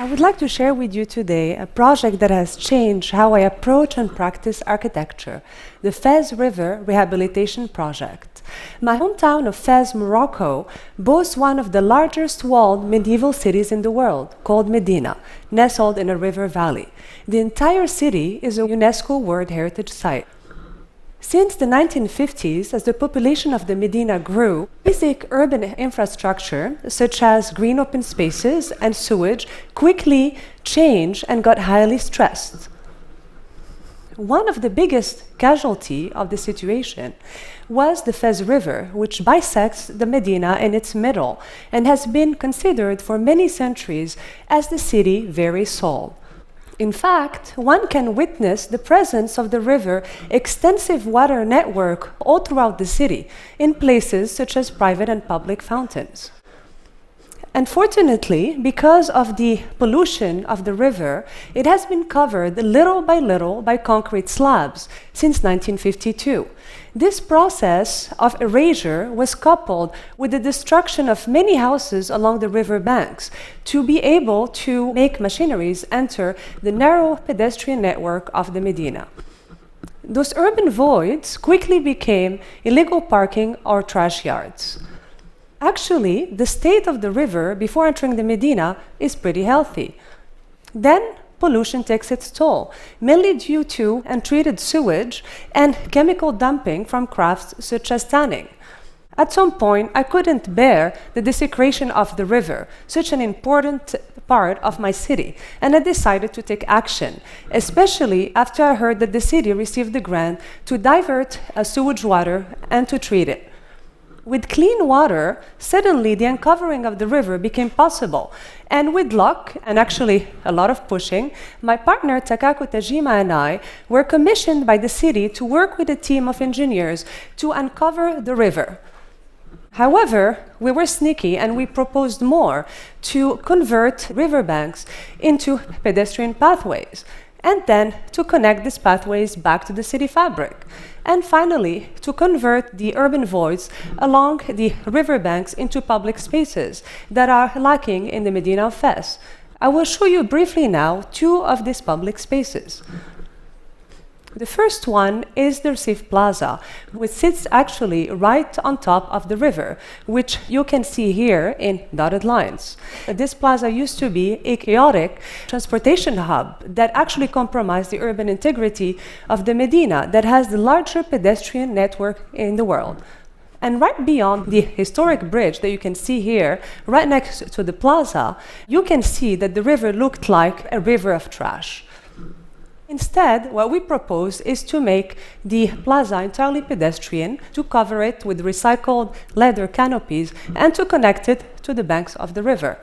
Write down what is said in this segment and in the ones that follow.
I would like to share with you today a project that has changed how I approach and practice architecture, the Fez River Rehabilitation Project. My hometown of Fez, Morocco, boasts one of the largest walled medieval cities in the world, called Medina, nestled in a river valley. The entire city is a UNESCO World Heritage Site. Since the 1950s, as the population of the Medina grew, basic urban infrastructure, such as green open spaces and sewage, quickly changed and got highly stressed. One of the biggest casualties of the situation was the Fez River, which bisects the Medina in its middle and has been considered for many centuries as the city's very soul. In fact, one can witness the presence of the river's extensive water network all throughout the city, in places such as private and public fountains. Unfortunately, because of the pollution of the river, it has been covered little by concrete slabs since 1952. This process of erasure was coupled with the destruction of many houses along the river banks to be able to make machineries enter the narrow pedestrian network of the Medina. Those urban voids quickly became illegal parking or trash yards. Actually, the state of the river before entering the Medina is pretty healthy. Then pollution takes its toll, mainly due to untreated sewage and chemical dumping from crafts such as tanning. At some point, I couldn't bear the desecration of the river, such an important part of my city, and I decided to take action, especially after I heard that the city received the grant to divert sewage water and to treat it. With clean water, suddenly the uncovering of the river became possible. And with luck, and actually a lot of pushing, my partner Takako Tajima and I were commissioned by the city to work with a team of engineers to uncover the river. However, we were sneaky and we proposed more to convert riverbanks into pedestrian pathways, and then to connect these pathways back to the city fabric. And finally, to convert the urban voids along the riverbanks into public spaces that are lacking in the Medina of Fez. I will show you briefly now two of these public spaces. The first one is the Recife Plaza, which sits actually right on top of the river, which you can see here in dotted lines. This plaza used to be a chaotic transportation hub that actually compromised the urban integrity of the Medina, that has the largest pedestrian network in the world. And right beyond the historic bridge that you can see here, right next to the plaza, you can see that the river looked like a river of trash. Instead, what we propose is to make the plaza entirely pedestrian, to cover it with recycled leather canopies, and to connect it to the banks of the river.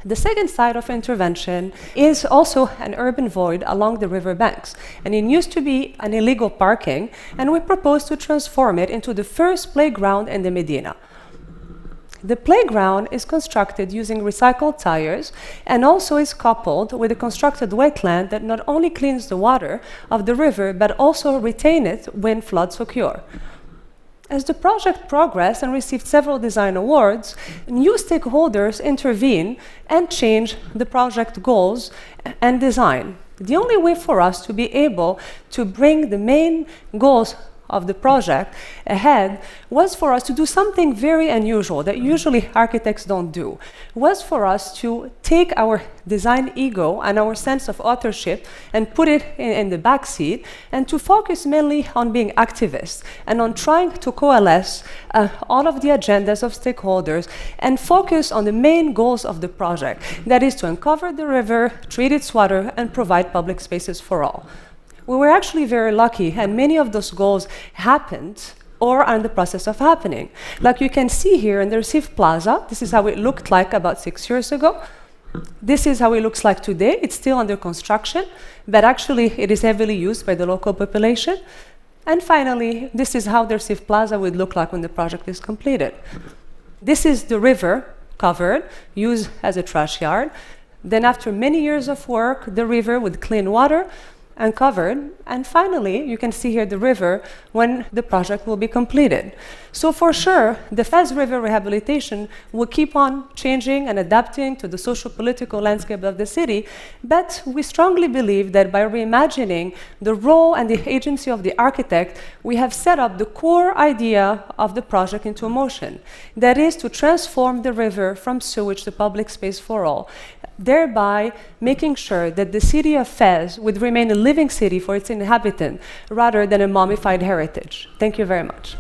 The second site of intervention is also an urban void along the river banks, and it used to be an illegal parking, and we propose to transform it into the first playground in the Medina. The playground is constructed using recycled tires and also is coupled with a constructed wetland that not only cleans the water of the river but also retains it when floods occur. As the project progressed and received several design awards, new stakeholders intervened and changed the project goals and design. The only way for us to be able to bring the main goals of the project ahead was for us to do something very unusual that usually architects don't do, was for us to take our design ego and our sense of authorship and put it in the back seat, and to focus mainly on being activists and on trying to coalesce all of the agendas of stakeholders and focus on the main goals of the project, that is to uncover the river, treat its water, and provide public spaces for all. We were actually very lucky, and many of those goals happened or are in the process of happening. Like you can see here in the Recife Plaza, this is how it looked like about 6 years ago. This is how it looks like today. It's still under construction, but actually it is heavily used by the local population. And finally, this is how the Recife Plaza would look like when the project is completed. This is the river covered, used as a trash yard. Then after many years of work, the river with clean water and covered. And finally, you can see here the river when the project will be completed. So for sure, the Fez River rehabilitation will keep on changing and adapting to the social-political landscape of the city, but we strongly believe that by reimagining the role and the agency of the architect, we have set up the core idea of the project into motion. That is to transform the river from sewage to public space for all, thereby making sure that the city of Fez would remain a living city for its inhabitants rather than a mummified heritage. Thank you very much.